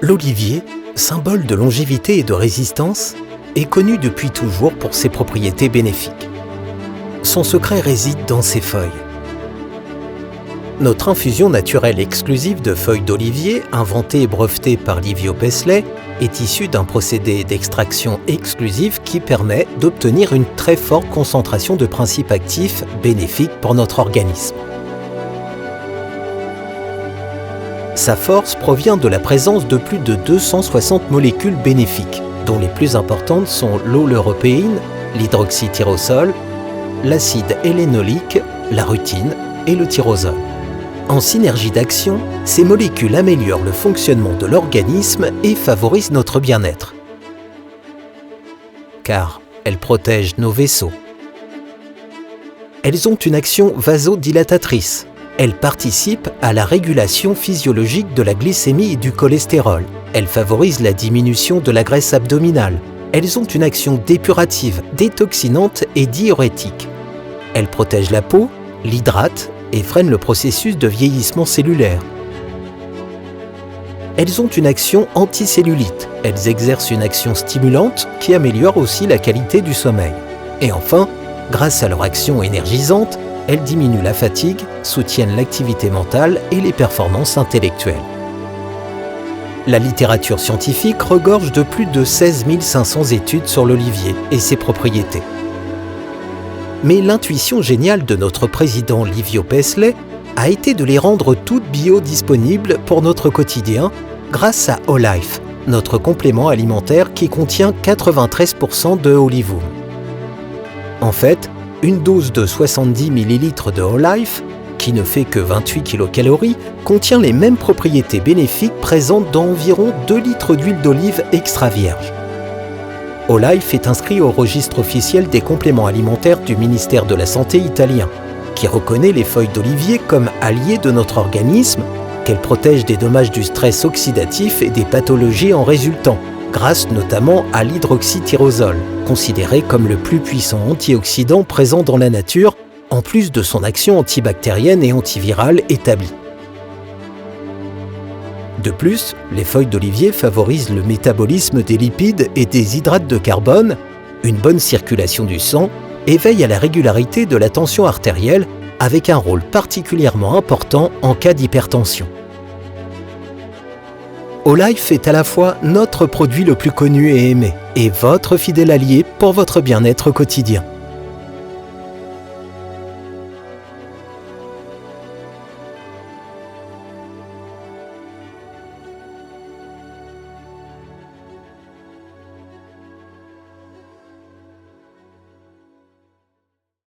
L'olivier, symbole de longévité et de résistance, est connu depuis toujours pour ses propriétés bénéfiques. Son secret réside dans ses feuilles. Notre infusion naturelle exclusive de feuilles d'olivier, inventée et brevetée par Livio Pesley, est issue d'un procédé d'extraction exclusive qui permet d'obtenir une très forte concentration de principes actifs bénéfiques pour notre organisme. Sa force provient de la présence de plus de 260 molécules bénéfiques, dont les plus importantes sont l'oleuropéine, l'hydroxytyrosol, l'acide hélénolique, la rutine et le tyrosol. En synergie d'action, ces molécules améliorent le fonctionnement de l'organisme et favorisent notre bien-être. Car elles protègent nos vaisseaux. Elles ont une action vasodilatatrice. Elles participent à la régulation physiologique de la glycémie et du cholestérol. Elles favorisent la diminution de la graisse abdominale. Elles ont une action dépurative, détoxinante et diurétique. Elles protègent la peau, l'hydratent et freinent le processus de vieillissement cellulaire. Elles ont une action anticellulite. Elles exercent une action stimulante qui améliore aussi la qualité du sommeil. Et enfin, grâce à leur action énergisante, elles diminuent la fatigue, soutiennent l'activité mentale et les performances intellectuelles. La littérature scientifique regorge de plus de 16 500 études sur l'olivier et ses propriétés. Mais l'intuition géniale de notre président Livio Pesley a été de les rendre toutes biodisponibles pour notre quotidien grâce à Olife, notre complément alimentaire qui contient 93% de Olivum. En fait, une dose de 70 ml de Olife, qui ne fait que 28 kcal, contient les mêmes propriétés bénéfiques présentes dans environ 2 litres d'huile d'olive extra vierge. Olife est inscrit au registre officiel des compléments alimentaires du ministère de la Santé italien, qui reconnaît les feuilles d'olivier comme alliées de notre organisme, qu'elles protègent des dommages du stress oxydatif et des pathologies en résultant, grâce notamment à l'hydroxytyrosol, considéré comme le plus puissant antioxydant présent dans la nature, en plus de son action antibactérienne et antivirale établie. De plus, les feuilles d'olivier favorisent le métabolisme des lipides et des hydrates de carbone, une bonne circulation du sang et veillent à la régularité de la tension artérielle avec un rôle particulièrement important en cas d'hypertension. Olife est à la fois notre produit le plus connu et aimé et votre fidèle allié pour votre bien-être quotidien.